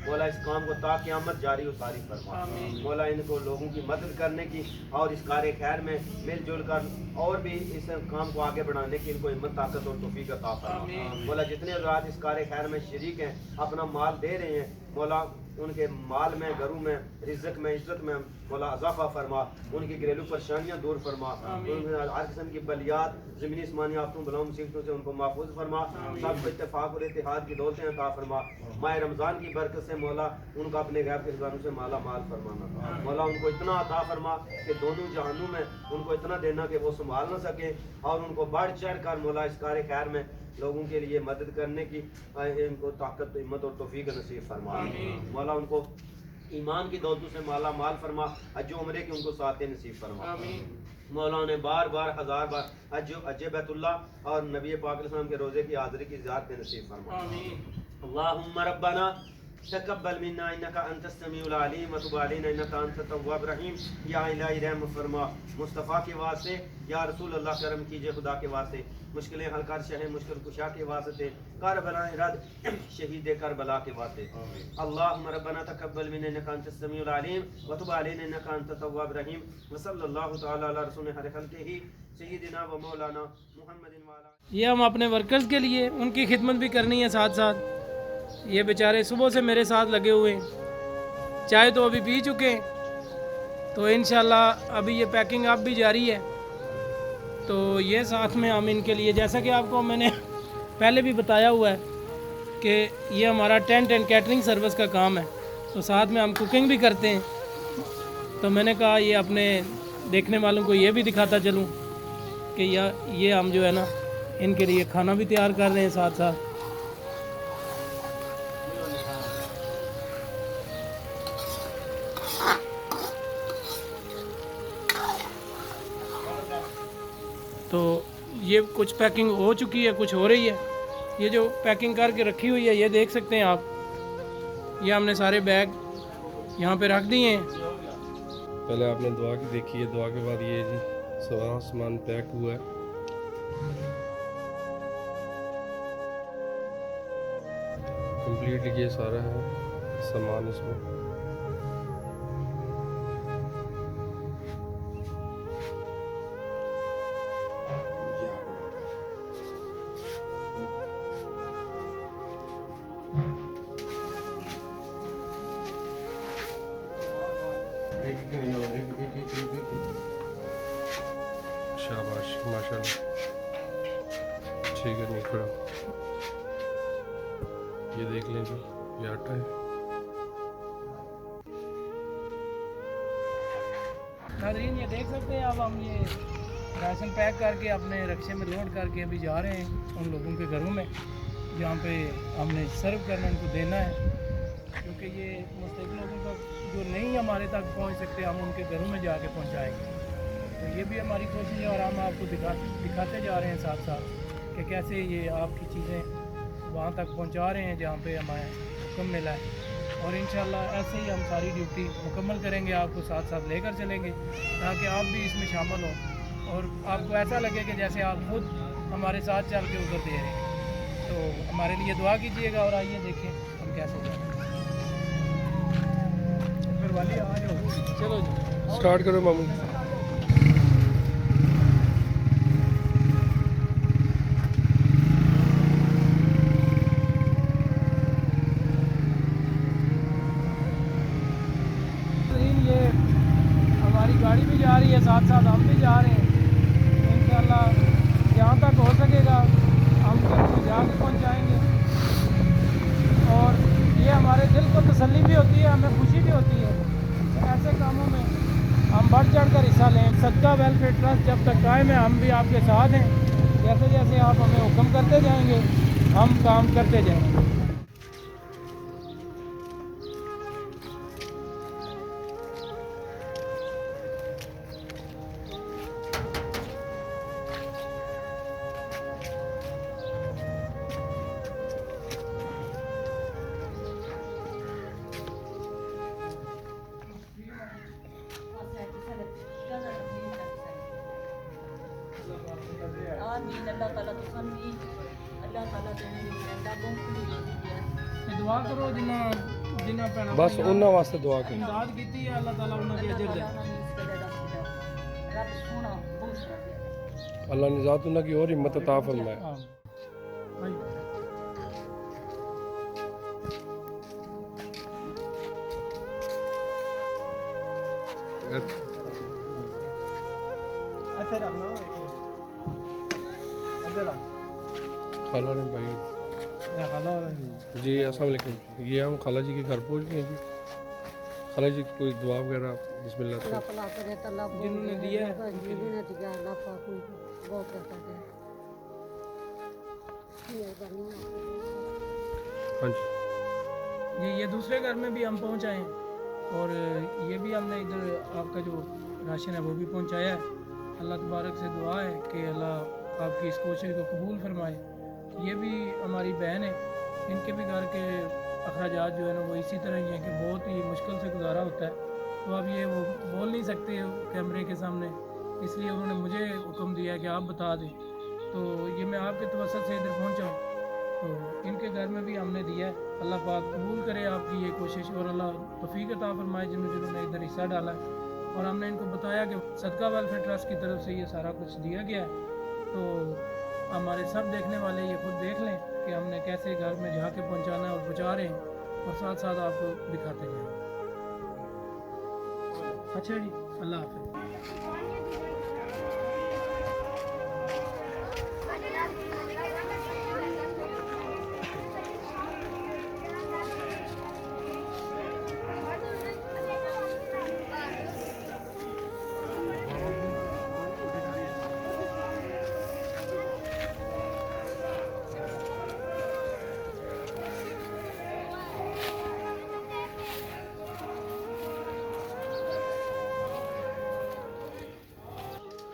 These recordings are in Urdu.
مولا اس کام کو تا قیامت جاری و ساری فرما مولا ان کو لوگوں کی مدد کرنے کی اور اس کار خیر میں مل جل کر اور بھی اس کام کو آگے بڑھانے کی ان کو ہمت طاقت اور توفیق عطا فرما مولا جتنے حضرات اس کار خیر میں شریک ہیں اپنا مال دے رہے ہیں مولا ان کے مال میں گھروں میں رزق میں عزت میں مولا اضافہ فرما ان کی گھریلو پریشانیاں دور فرما ہر قسم کی بلیات زمینی آسمانی آفتوں بلاؤں مصیبتوں سے ان کو محفوظ فرما سب کو اتفاق اور اتحاد کی دولتیں عطا فرما ماہ رمضان کی برکت سے مولا ان کو اپنے غیب کے خزانوں سے مالا مال فرمانا مولا ان کو اتنا عطا فرما کہ دونوں جہانوں میں ان کو اتنا دینا کہ وہ سنبھال نہ سکے اور ان کو بڑھ چڑھ کر مولا اس کار خیر میں لوگوں کے لیے مدد کرنے کی ان کو طاقت ہمت اور توفیق نصیب فرما مولا ان کو ایمان کی دولتوں سے مالا مال فرما حج و عمرے کی ان کو ساتھ نصیب فرما مولا نے بار بار ہزار بار حج بیت اللہ اور نبی پاک علیہ السلام کے روزے کی حاضری کی زیارت نصیب فرما اللہم ربنا تقبل منا انك انت السميع العليم وتب علينا انك انت التواب الرحیم یا الہی رحم فرما مصطفیٰ کے واسطے یا رسول اللہ کرم کیجئے خدا کے واسطے مشکلیں حل کر شہ مشکل کشا کے واسطے کربلا رد شہید کربلا کے واسطے اللہم ربنا تقبل منا انك انت السميع العليم وتب علينا انك انت التواب الرحیم وصلی اللہ تعالی علی رسول خیر خلقہ سیدنا و مولانا محمد وعلی یہ ہم اپنے ورکرز کے لیے ان کی خدمت بھی کرنی ہے ساتھ ساتھ یہ بیچارے صبح سے میرے ساتھ لگے ہوئے ہیں چائے تو ابھی پی چکے ہیں تو انشاءاللہ ابھی یہ پیکنگ اب بھی جاری ہے تو یہ ساتھ میں ہم ان کے لیے جیسا کہ آپ کو میں نے پہلے بھی بتایا ہوا ہے کہ یہ ہمارا ٹینٹ اینڈ کیٹرنگ سروس کا کام ہے تو ساتھ میں ہم کوکنگ بھی کرتے ہیں تو میں نے کہا یہ اپنے دیکھنے والوں کو یہ بھی دکھاتا چلوں کہ یہ ہم جو ہے نا ان کے لیے کھانا بھی تیار کر رہے ہیں ساتھ ساتھ تو یہ کچھ پیکنگ ہو چکی ہے کچھ ہو رہی ہے یہ جو پیکنگ کر کے رکھی ہوئی ہے یہ دیکھ سکتے ہیں آپ یہ ہم نے سارے بیگ یہاں پہ رکھ دیے ہیں پہلے آپ نے دعا کی دیکھی ہے دعا کے بعد یہ جی سامان پیک ہوا ہے کمپلیٹ یہ سارا ہے سامان اس میں شاباش ماشاءاللہ ٹھیک ہے نکڑا یہ دیکھ لیں جی یہ آٹا ہے ناظرین یہ دیکھ سکتے ہیں اب ہم یہ راشن پیک کر کے اپنے رکشے میں لوڈ کر کے ابھی جا رہے ہیں ان لوگوں کے گھروں میں جہاں پہ ہم نے سرو کرنا ان کو دینا ہے کیونکہ یہ مستقل لوگوں کا جو نہیں ہمارے تک پہنچ سکتے ہم ان کے گھروں میں جا کے پہنچائیں گے تو یہ بھی ہماری کوشش ہے اور ہم آپ کو دکھاتے جا رہے ہیں ساتھ ساتھ کہ کیسے یہ آپ کی چیزیں وہاں تک پہنچا رہے ہیں جہاں پہ ہمیں حکم ملا ہے اور انشاءاللہ ایسے ہی ہم ساری ڈیوٹی مکمل کریں گے آپ کو ساتھ ساتھ لے کر چلیں گے تاکہ آپ بھی اس میں شامل ہوں اور آپ کو ایسا لگے کہ جیسے آپ خود ہمارے ساتھ چل کے ادھر دے رہے ہیں تو ہمارے لیے دعا کیجیے گا اور آئیے دیکھیں ہم کیسے جائیں پھر والی آ جاؤ چلو جی اسٹارٹ کرو ماموں گاڑی بھی جا رہی ہے ساتھ ساتھ ہم بھی جا رہے ہیں انشاءاللہ جہاں تک ہو سکے گا ہم گھر جا کے پہنچائیں گے اور یہ ہمارے دل کو تسلی بھی ہوتی ہے ہمیں خوشی بھی ہوتی ہے ایسے کاموں میں ہم بڑھ چڑھ کر حصہ لیں صدقہ ویلفیئر ٹرسٹ جب تک قائم ہے ہم بھی آپ کے ساتھ ہیں جیسے جیسے آپ ہمیں حکم کرتے جائیں گے ہم کام کرتے جائیں گے آمین اللہ تعالیٰ تو دعا کرو جنہ بھੈਣਾਂ بس ਉਹਨਾਂ ਵਾਸਤੇ ਦੁਆ ਕਰੋ امداد ਕੀਤੀ ہے اللہ تعالیٰ انہوں کی اجر دے اللہ نے ذات انہاں کی اور ہمت عطا فرمائے خالہ نے بھائی جی السلام علیکم یہ ہم خالہ جی کے گھر پہنچ گئے ہیں جی خالہ جی کوئی دعا وغیرہ بسم اللہ سے جنہوں نے دیا ہے ہاں جی یہ دوسرے گھر میں بھی ہم پہنچائے ہیں اور یہ بھی ہم نے ادھر آپ کا جو راشن ہے وہ بھی پہنچایا ہے اللہ تبارک سے دعا ہے کہ اللہ آپ کی اس کوشش کو قبول فرمائے یہ بھی ہماری بہن ہے ان کے بھی گھر کے اخراجات جو ہے نا وہ اسی طرح ہی ہیں کہ بہت ہی مشکل سے گزارا ہوتا ہے تو اب یہ وہ بول نہیں سکتے کیمرے کے سامنے اس لیے انہوں نے مجھے حکم دیا کہ آپ بتا دیں تو یہ میں آپ کے توسط سے ادھر پہنچا ہوں تو ان کے گھر میں بھی ہم نے دیا ہے اللہ پاک قبول کرے آپ کی یہ کوشش اور اللہ توفیق عطا فرمائے جنہوں نے ادھر حصہ ڈالا ہے اور ہم نے ان کو بتایا کہ صدقہ ویلفیئر ٹرسٹ کی طرف سے یہ سارا کچھ دیا گیا ہے تو ہمارے سب دیکھنے والے یہ خود دیکھ لیں کہ ہم نے کیسے گھر میں جا کے پہنچانا ہے اور پہنچا رہے ہیں اور ساتھ ساتھ آپ کو دکھاتے جائیں اچھا جی اللہ حافظ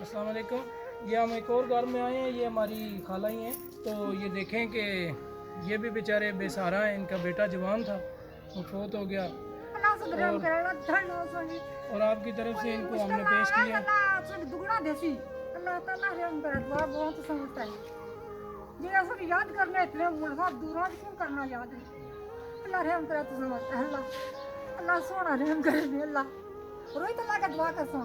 السلام علیکم یہ ہم ایک اور گھر میں آئے ہیں یہ ہماری خالہ ہی ہیں تو یہ دیکھیں کہ یہ بھی بیچارے بے سہارا ہیں ان کا بیٹا جوان تھا وہ فوت ہو گیا اور آپ کی طرف سے ان کو ہم نے پیش کیا اللہ تعالیٰ رحم کرے دعا بہت سمجھتا ہے جی اصل یاد کرنا اتنے بڑا دوران کیوں کرنا یاد ہے اللہ رحم کرے تو سمجھتا ہے اللہ سونا رحم کرے اللہ روئی تو اللہ کا دعا کر سو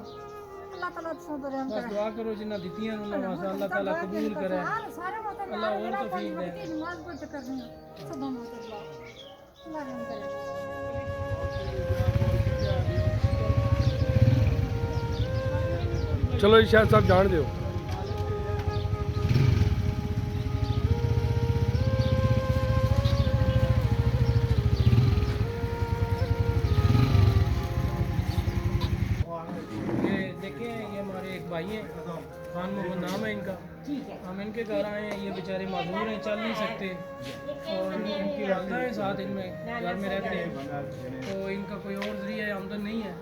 اللہ تعالیٰ سونا رحم بس کرے دعا کرو جنہ دیتی ہیں اللہ تعالیٰ قبول کرے اللہ اور توفیق دے نماز پڑھ کر رہے ہیں سب اللہ رحم کرے چلو جی شاید صاحب جان دیو یہ دیکھیں یہ ہمارے ایک بھائی ہیں خان محمد نام ہے ان کا ہم ان کے گھر آئے ہیں یہ بیچارے معذور ہیں چل نہیں سکتے اور ان کی والدہ ہیں ساتھ ان میں گھر میں رہتے ہیں تو ان کا کوئی اور ذریعہ آمدن نہیں ہے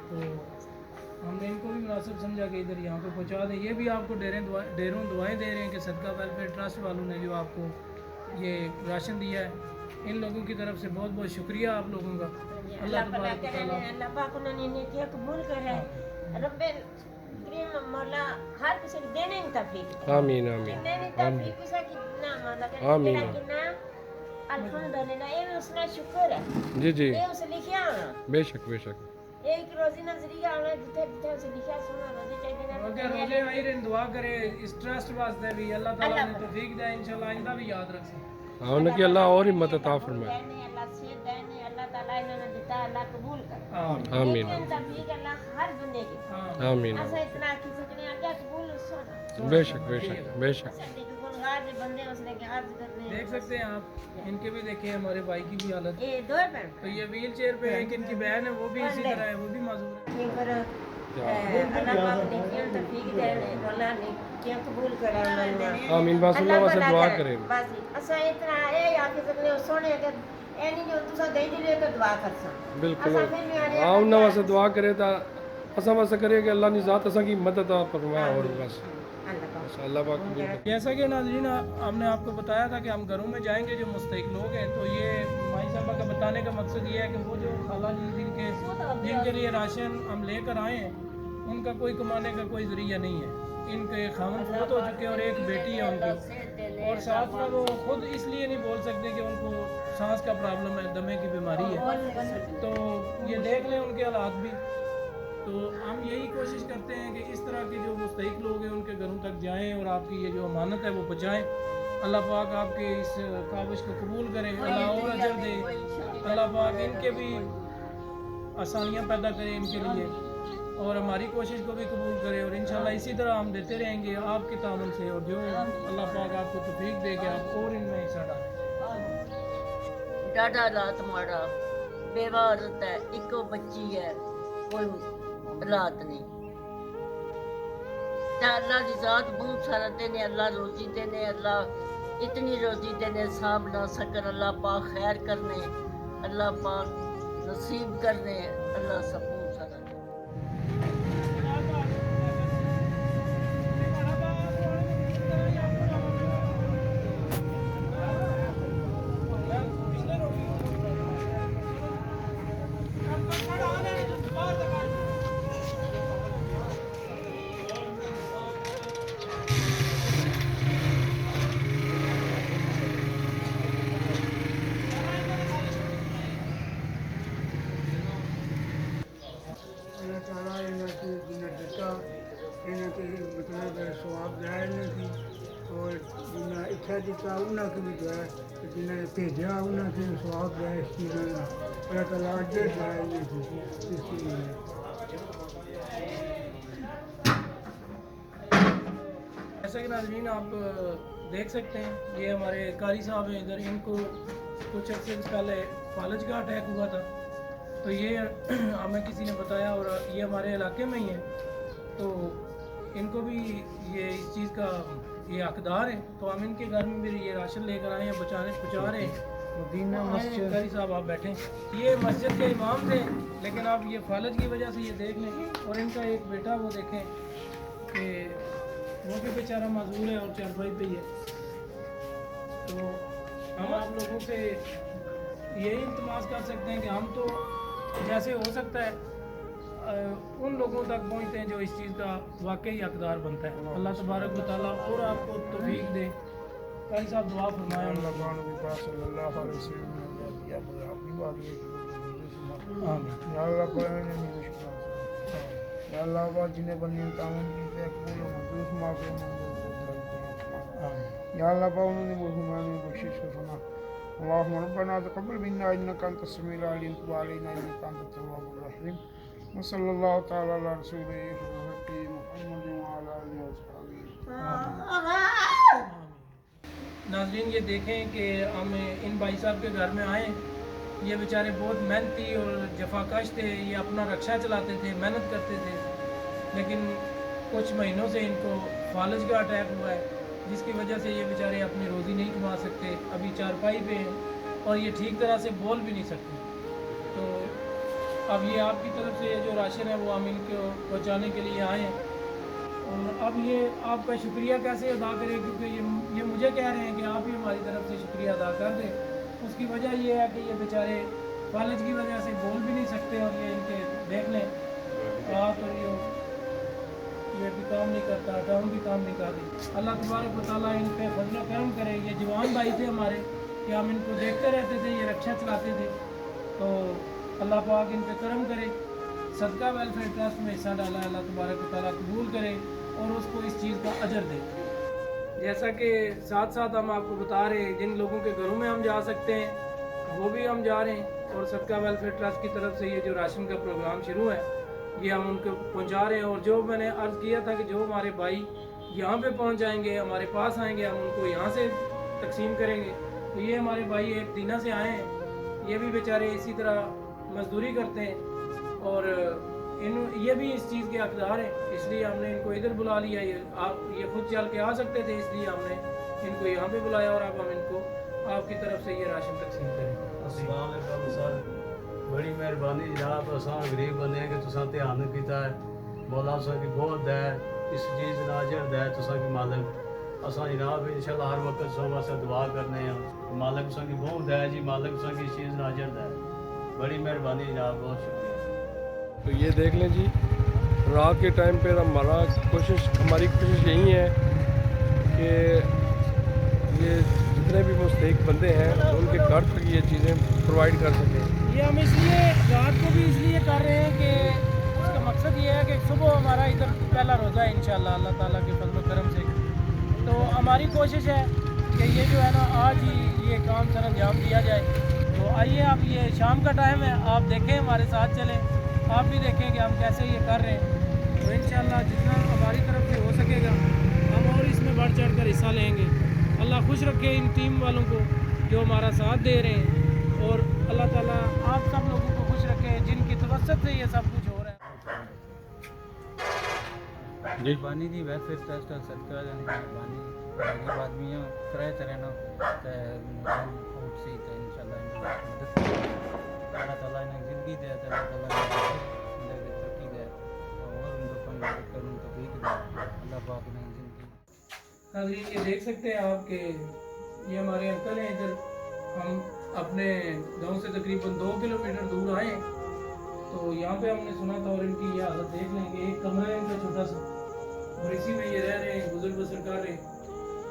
تو ہم نے ان کو بھی مناسب سمجھا کہ ادھر یہاں پہ پہنچا دیں یہ بھی آپ کو ڈیروں دعائیں دے رہے ہیں کہ صدقہ ویلفیئر ٹرسٹ والوں نے جو آپ کو یہ راشن دیا ہے ان لوگوں کی طرف سے بہت بہت شکریہ آپ لوگوں کا اللہ تبارک و تعالیٰ اللہ پاک انہوں نے نیکیاں قبول کرے رب کریم مولا ہر کسی کو دینے کی توفیق آمین آمین دینے کی توفیق کسی کی نہ مانگا آمین الحمدللہ یہ اس کا شکر ہے جی جی یہ اس لکھیا ہونا بے شک بے شک ایک روزی نظریہ ہونا جتنے جتنے اسے لکھیا سونا روزی چاہیے اگر روزے آئی رہے دعا کرے اس ٹرسٹ واسطے بھی اللہ تعالیٰ نے توفیق دے انشاءاللہ آئندہ بھی یاد رکھ سکیں ہاں ان کی اللہ اور ہمت عطا فرمائے اللہ صحت دینے اللہ تعالیٰ انہوں نے دیتا اللہ قبول کر آمین توفیق اللہ ہر بندے کی آمین ایسا اتنا کی سکنے اللہ قبول سونا بے شک بے شک بے شک دیکھ سکتے ہیں آپ ان کے بھی دیکھیں ہمارے بھائی کی بھی حالت یہ دو بہن تو یہ ویل چیئر پہ ایک ان کی بہن ہے وہ بھی اسی طرح ہے وہ بھی معذور ہے یہ پر اللہ پاک نے کیا توفیق دے اللہ نے کیا قبول کرے آمین بس اللہ واسطے دعا کریں بس اسا اتنا اے یا کہ سکنے سونے کہ اے نہیں جو تسا دے دی تو دعا کرسا بالکل ہاں ان واسطے دعا کرے تا اساں واسطے کرے کہ اللہ نے ذات اساں کی مدد عطا فرمائے اور بس اللہ پاک قبول کرے جیسا کہ ناظرین ہم نے آپ کو بتایا تھا کہ ہم گھروں میں جائیں گے جو مستحق لوگ ہیں تو یہ مائی صاحبہ کا بتانے کا مقصد یہ ہے کہ وہ جو خالہ جی جن کے لیے راشن ہم لے کر آئے ہیں ان کا کوئی کمانے کا کوئی ذریعہ نہیں ہے ان کے خاوند فوت ہو چکے ہیں اور ایک بیٹی ہے ان کی، اور ساتھ میں وہ خود اس لیے نہیں بول سکتے کہ ان کو سانس کا پرابلم ہے، دمے کی بیماری ہے، تو یہ دیکھ لیں ان کے حالات بھی۔ تو ہم یہی کوشش کرتے ہیں کہ اس طرح کے جو مستحق لوگ ہیں ان کے گھروں تک جائیں اور آپ کی یہ جو امانت ہے وہ بچائیں۔ اللہ پاک آپ کے اس کاوش کو قبول کرے، اللہ اور اجر دے، اللہ پاک ان کے بھی آسانیاں پیدا کرے ان کے لیے، اور ہماری کوشش کو بھی قبول کرے، اور انشاءاللہ اسی طرح ہم دیتے رہیں گے آپ کے تعاون سے، اور جو اللہ پاک آپ کو توفیق دے کہ آپ اور ان میں حصہ ڈالیں۔ ڈاڈا حالات ماڑا، بیوہ عورت ہے، ایکو بچی ہے، کوئی اولاد نہیں۔ تے اللہ دی ذات بہت سارا دینے، اللہ روزی دینے، اللہ اتنی روزی دینے حساب نہ سکن، اللہ پاک خیر کرنے، اللہ پاک نصیب کرنے، اللہ سب بہت سارا دے۔ اللہ تعالیٰ انہیں کو جنہیں دیتا، انہیں کے مطلب سواب ظاہر نہیں کی، اور جنہیں اچھا دیتا انہیں کی بھی دعا ہے، جنہیں بھیجا انہیں کی سواب ظاہر اس چیزوں میں اللہ تعالیٰ اجر ظاہر نہیں کی اس چیز میں۔ جیسا کہ ناظرین آپ دیکھ سکتے ہیں، یہ ہمارے قاری صاحب ہیں ادھر، ان کو کچھ عرصے پہلے فالج کا اٹیک ہوا تھا، تو یہ ہمیں کسی نے بتایا، اور یہ ہمارے علاقے میں ہی ہیں، تو ان کو بھی یہ اس چیز کا یہ حقدار ہے، تو ہم ان کے گھر میں بھی یہ راشن لے کر آئے ہیں، پہنچا رہے ہیں۔ مدینہ مسجد، قاری صاحب آپ بیٹھیں، یہ مسجد کے امام تھے، لیکن آپ یہ فالج کی وجہ سے یہ دیکھ لیں، اور ان کا ایک بیٹا وہ دیکھیں کہ وہ بھی بیچارہ معذور ہے اور چارپائی پہ ہی ہے۔ تو ہم آپ لوگوں سے یہی التماس کر سکتے ہیں کہ ہم تو جیسے ہو سکتا ہے ان لوگوں تک پہنچتے ہیں جو اس چیز کا واقعی حقدار بنتا ہے۔ اللہ تبارک و تعالیٰ اور آپ کو توفیق دے۔ قاری صاحب دعا فرمائیں۔ اللہ پاک کے پاس صلی اللہ علیہ وسلم نے دیا اپنی بات یہ آمین۔ یا اللہ پاک نے میرے شکر، یا اللہ پاک جنہیں بندے تعاون کی قبول و منظور معافی یا اللہ پاک انہوں نے مسلمانوں کی بخشش کو سنا۔ اللهم ربنا تقبل منا انك انت السميع العليم وتب علينا انك انت التواب الرحيم وصلى الله تعالى على رسوله محمد وعلى اله وصحبه۔ ناظرین یہ دیکھیں کہ ہم ان بھائی صاحب کے گھر میں آئے، یہ بیچارے بہت محنتی اور جفاکش تھے، یہ اپنا رکشہ چلاتے تھے، محنت کرتے تھے، لیکن کچھ مہینوں سے ان کو فالج کا اٹیک ہوا ہے، جس کی وجہ سے یہ بیچارے اپنی روزی نہیں کما سکتے، ابھی چارپائی پہ ہیں، اور یہ ٹھیک طرح سے بول بھی نہیں سکتے۔ تو اب یہ آپ کی طرف سے یہ جو راشن ہے وہ ہم ان کو پہنچانے کے لیے آئے ہیں، اور اب یہ آپ کا شکریہ کیسے ادا کریں، کیونکہ یہ مجھے کہہ رہے ہیں کہ آپ ہی ہماری طرف سے شکریہ ادا کر دیں۔ اس کی وجہ یہ ہے کہ یہ بیچارے فالج کی وجہ سے بول بھی نہیں سکتے، اور یہ ان کے دیکھ لیں ہاتھ، اور یہ بھی کام نہیں کرتا، ٹانگ بھی کام نہیں کر رہی۔ اللہ تبارک و تعالیٰ ان پہ فضل و کرم کرے۔ یہ جوان بھائی تھے ہمارے کہ ہم ان کو دیکھتے رہتے تھے، یہ رکشہ چلاتے تھے، تو اللہ پاک ان پہ کرم کرے۔ صدقہ ویلفیئر ٹرسٹ میں حصہ ڈالا، اللہ تبارک و تعالیٰ قبول کرے اور اس کو اس چیز کا اجر دے۔ جیسا کہ ساتھ ساتھ ہم آپ کو بتا رہے ہیں، جن لوگوں کے گھروں میں ہم جا سکتے ہیں وہ بھی ہم جا رہے ہیں، اور صدقہ ویلفیئر ٹرسٹ کی طرف سے یہ جو راشن کا پروگرام شروع ہے یہ ہم ان کو پہنچا رہے ہیں، اور جو میں نے عرض کیا تھا کہ جو ہمارے بھائی یہاں پہ پہنچ جائیں گے، ہمارے پاس آئیں گے، ہم ان کو یہاں سے تقسیم کریں گے۔ تو یہ ہمارے بھائی ایک دینہ سے آئے ہیں، یہ بھی بیچارے اسی طرح مزدوری کرتے ہیں، اور یہ بھی اس چیز کے حقدار ہیں، اس لیے ہم نے ان کو ادھر بلا لیا۔ یہ خود چل کے آ سکتے تھے، اس لیے ہم نے ان کو یہاں پہ بلایا، اور اب ہم ان کو آپ کی طرف سے یہ راشن تقسیم کریں۔ السلام علیکم سر، بڑی مہربانی جناب، اساں غریب بندے کہ تساں دھیان کیتا ہے، مولا تساں کی بہت ہے، اس چیز ناجر ہے تساں کی مالک، اساں جناب انشاءاللہ ہر وقت تساں واسطے دعا کرنے ہیں، مالک تساں کی بہت ہے جی، مالک تساں کی اس چیز ناجر ہے، بڑی مہربانی جناب، بہت شکریہ۔ تو یہ دیکھ لیں جی، رات کے ٹائم پہ ہماری کوشش یہی ہے کہ یہ جتنے بھی مستحق بندے ہیں ان کے گھر تک یہ چیزیں پرووائڈ کر سکیں. یہ ہم اس لیے رات کو بھی اس لیے کر رہے ہیں کہ اس کا مقصد یہ ہے کہ صبح ہمارا ادھر پہلا روزہ ہے انشاءاللہ اللہ تعالیٰ کے فضل و کرم سے. تو ہماری کوشش ہے کہ یہ جو ہے نا آج ہی یہ کام سر انجام دیا جائے. تو آئیے اب یہ شام کا ٹائم ہے, آپ دیکھیں ہمارے ساتھ چلیں, آپ بھی دیکھیں کہ ہم کیسے یہ کر رہے ہیں. تو انشاءاللہ جتنا ہماری طرف سے ہو سکے گا ہم اور اس میں بڑھ چڑھ کر حصہ لیں گے. اللہ خوش رکھے ان ٹیم والوں کو جو ہمارا ساتھ دے رہے ہیں, اور اللہ تعالیٰ آپ سب لوگوں کو خوش رکھے جن کی توسط سے یہ سب کچھ ہو رہا ہے. جی مہربانی جی ویلفیئر ٹرسٹ صدقہ مہربانی غریب آدمی ہیں کرائے تے رہنا تے اوٹ سی تے انشاءاللہ مدد اللہ تعالیٰ نے زندگی دے تے اللہ تعالیٰ نے ترقی دے اور ان کو مدد کرنے توفیق دے اللہ پاک نے زندگی. حاضرین یہ دیکھ سکتے ہیں آپ کہ یہ ہمارے انکل ہیں ادھر. ہم اپنے گاؤں سے تقریباً 2 کلومیٹر دور آئے, تو یہاں پہ ہم نے سنا تھا اور ان کی یہ حالت دیکھ لیں گے. ایک کمرہ ہے ان کا چھوٹا سا اور اسی میں یہ رہ رہے ہیں, گزر بسر کر رہے ہیں.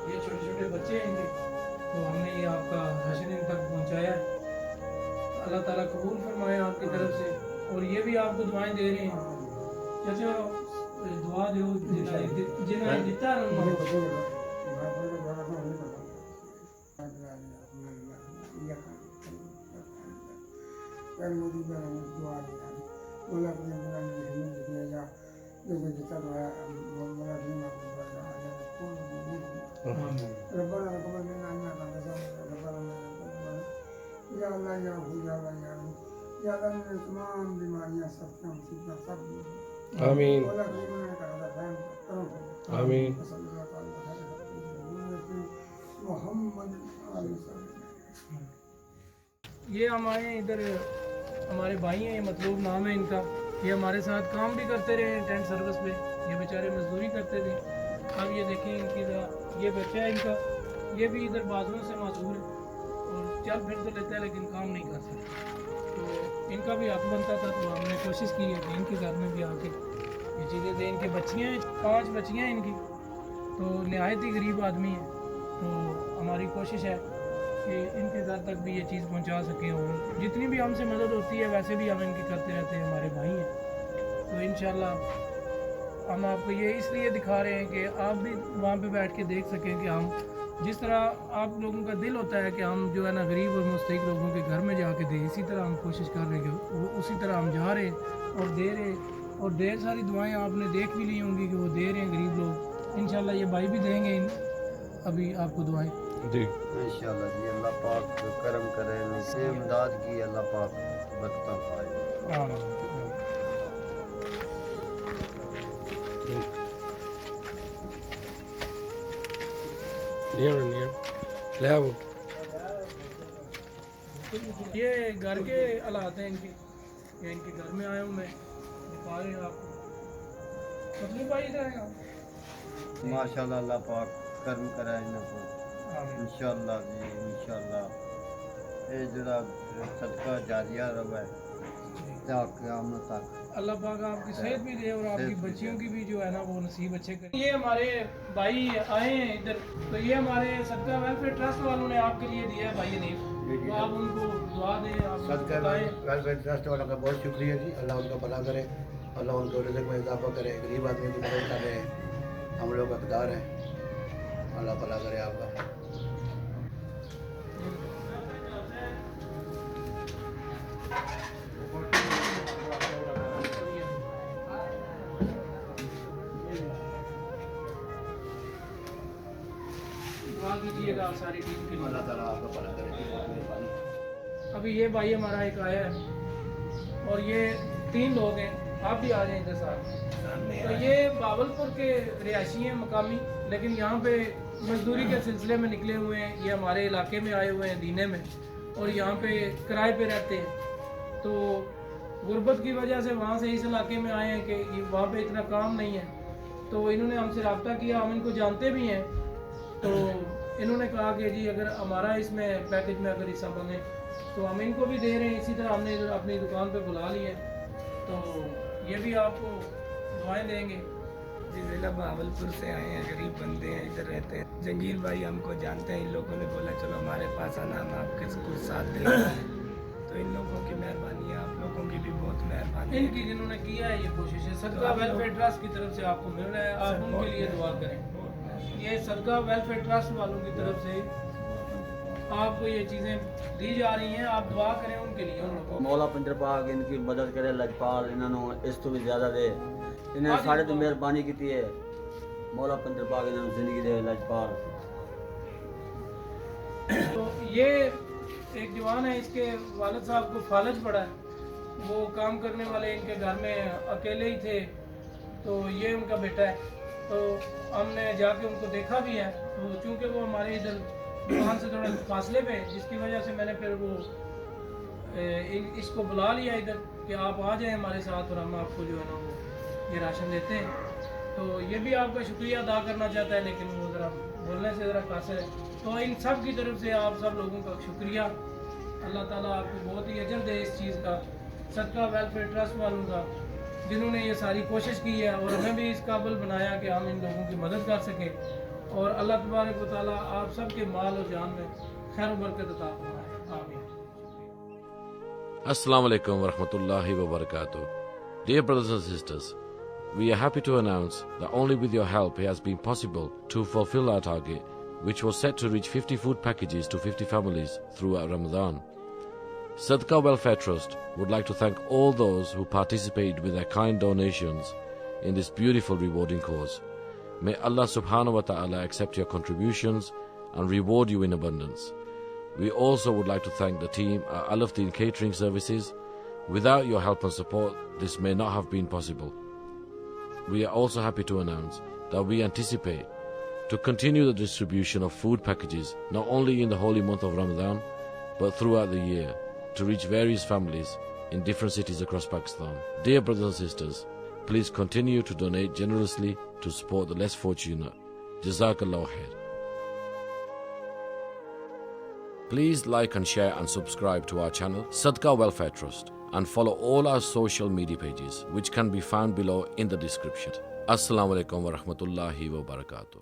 یہ چھوٹے چھوٹے بچے ہیں ان کے, تو ہم نے یہ آپ کا راشن ان تک پہنچایا ہے. اللہ تعالیٰ قبول فرمائے آپ کی طرف سے, اور یہ بھی آپ کو دعائیں دے رہے ہیں. چچا دعا دیو جنہیں دیتا تمام بیماریاں سب آمین آمین. یہ ہمارے ادھر ہمارے بھائی ہیں, یہ مطلوب نام ہے ان کا. یہ ہمارے ساتھ کام بھی کرتے رہے ٹینٹ سروس پہ, یہ بیچارے مزدوری کرتے تھے. اب یہ دیکھیں ان کی یہ بچہ ہے ان کا, یہ بھی ادھر بازوؤں سے معذور ہے اور چل پھر تو لیتا ہے لیکن کام نہیں کر سکتا. تو ان کا بھی حق بنتا تھا, تو ہم نے کوشش کی ہے کہ ان کے گھر میں بھی آ کے یہ چیزیں دیں. ان کی بچیاں ہیں, 5 بچیاں ہیں ان کی, تو نہایت ہی غریب آدمی ہیں. تو ہماری کوشش ہے کہ ان کے گھر تک بھی یہ چیز پہنچا سکیں, اور جتنی بھی ہم سے مدد ہوتی ہے ویسے بھی ہم ان کی کرتے رہتے ہیں, ہمارے بھائی ہیں. تو انشاءاللہ ہم آپ کو یہ اس لیے دکھا رہے ہیں کہ آپ بھی وہاں پہ بیٹھ کے دیکھ سکیں کہ ہم جس طرح آپ لوگوں کا دل ہوتا ہے کہ ہم جو ہے نا غریب اور مستحق لوگوں کے گھر میں جا کے دیں, اسی طرح ہم کوشش کر رہے ہیں کہ وہ اسی طرح ہم جا رہے ہیں اور دے رہے ہیں. اور ڈھیر ساری دعائیں آپ نے دیکھ بھی لی ہوں گی کہ وہ دے رہے ہیں غریب لوگ. انشاءاللہ یہ بھائی بھی دیں گے ابھی آپ کو دعائیں. جی انشاءاللہ جی اللہ پاک کرم کرے, سے امداد کی اللہ پاک برکتاں پائے. لے آؤ. یہ گھر کے حالات ہیں ان کے, یہ ان کے گھر میں آیا ہوں میں, دکھا رہے ہیں آپ کو. مطلب بھائی ادھر آئے آپ. ماشاءاللہ اللہ پاک کرم کرے انہاں کو انشاءاللہ جی انشاءاللہ. یہ جڑا صدقہ جاریہ رہے تا قیامت تک. اللہ پاک آپ کی صحت بھی دے اور آپ کی بچیوں کی بھی جو ہے نا وہ نصیب اچھے کرے. یہ ہمارے بھائی آئے ہیں ادھر, تو یہ ہمارے صدقہ ویلفیئر ٹرسٹ والوں نے آپ کے لیے دیا ہے بھائی حنیف, تو آپ ان کو دعا دیں. آپ صدقہ ویلفیئر ٹرسٹ والوں کا بہت شکریہ جی, اللہ ان کا بھلا کرے, اللہ ان کو رزق میں اضافہ کرے. غریب آدمی کی مدد کر رہے ہیں, ہم لوگ اقدار ہیں, اللہ بھلا کرے آپ کا. دعا کیجیے گا آپ ساری ٹیم کے لیے. اللہ تعالیٰ آپ کا بھلا کرے. ابھی یہ بھائی ہمارا ایک آیا ہے, اور یہ 3 لوگ ہیں, آپ بھی آ جائیں ادھر ساتھ. تو یہ باولپور کے رہائشی ہیں مقامی, لیکن یہاں پہ مزدوری کے سلسلے میں نکلے ہوئے ہیں. یہ ہمارے علاقے میں آئے ہوئے ہیں دینے میں, اور یہاں پہ کرائے پہ رہتے ہیں. تو غربت کی وجہ سے وہاں سے اس علاقے میں آئے ہیں کہ وہاں پہ اتنا کام نہیں ہے. تو انہوں نے ہم سے رابطہ کیا, ہم ان کو جانتے بھی ہیں. تو انہوں نے کہا کہ جی اگر ہمارا اس میں پیکج میں اگر حصہ بنے تو ہم ان کو بھی دے رہے ہیں. اسی طرح ہم نے اپنی دکان پہ بلا لی ہے. تو یہ بھی آپ کو دعائیں دیں گے. جی ضلع بہاولپور سے آئے ہیں, غریب بندے ہیں, ادھر رہتے ہیں. جنگیر بھائی ہم کو جانتے ہیں, ان لوگوں نے بولا چلو ہمارے پاس آنا, ہم آپ کے کچھ ساتھ دیں گے. تو ان لوگوں کی مہربانی ہے, آپ لوگوں کی بھی بہت مہربانی ہے. ان کی جنہوں نے کیا ہے یہ کوشش ہے, صدقہ ویلفیئر ٹرسٹ کی طرف سے آپ کو مل رہا ہے, آپ ان کے لیے دعا کریں. یہ صدقہ ویلفیئر ٹرسٹ والوں کی طرف سے آپ کو یہ چیزیں دی جا رہی ہیں, آپ دعا کریں ان کے لیے. ان لوگوں مولا پنجر پاک ان کی مدد کرے, لجپال انہوں نے اس تو بھی زیادہ دے, انہیں سارے تو مہربانی کی ہے. مولا پنجر پاک انہوں نے زندگی دے, لجپال. تو یہ ایک جوان ہے, اس کے والد صاحب کو فالج پڑا ہے, وہ کام کرنے والے ان کے گھر میں اکیلے ہی تھے, تو یہ ان کا بیٹا ہے. تو ہم نے جا کے ان کو دیکھا بھی ہے, تو چونکہ وہ ہمارے ادھر دکان سے تھوڑے فاصلے پہ, جس کی وجہ سے میں نے پھر وہ اس کو بلا لیا ادھر کہ آپ آ جائیں ہمارے ساتھ اور ہم آپ کو جو ہے نا وہ یہ راشن دیتے ہیں. تو یہ بھی آپ کا شکریہ ادا کرنا چاہتا ہے, لیکن وہ ذرا بولنے سے ذرا قاصر ہے. تو ان سب کی طرف سے آپ سب لوگوں کا شکریہ. اللہ تعالیٰ آپ کو بہت ہی اجر دے اس چیز کا, صدقہ ویلفیئر ٹرسٹ والوں کا, جنہوں نے یہ ساری کوشش کی ہے اور ہمیں بھی اس قابل بنایا کہ ہم ان لوگوں کی مدد کر سکیں. اور اللہ تبارک و تعالیٰ آپ سب کے مال اور جان میں خیر و برکت عطا فرمائے. آمین. Assalamu alaikum wa rahmatullahi wa barakatuh. Dear brothers and sisters, we are happy to announce that only with your help it has been possible to fulfill our target, which was set to reach 50 food packages to 50 families throughout Ramadan. Sadaqah Welfare Trust would like to thank all those who participated with their kind donations in this beautiful rewarding cause. May Allah subhanahu wa ta'ala accept your contributions and reward you in abundance. We also would like to thank the team at Al-Afdeen Catering Services. Without your help and support, this may not have been possible. We are also happy to announce that we anticipate to continue the distribution of food packages not only in the holy month of Ramadan, but throughout the year to reach various families in different cities across Pakistan. Dear brothers and sisters, please continue to donate generously to support the less fortunate. Jazakallah khair. Please like and share and subscribe to our channel Sadaqah Welfare Trust and follow all our social media pages which can be found below in the description. Assalamu alaikum wa rahmatullahi wa barakatuh.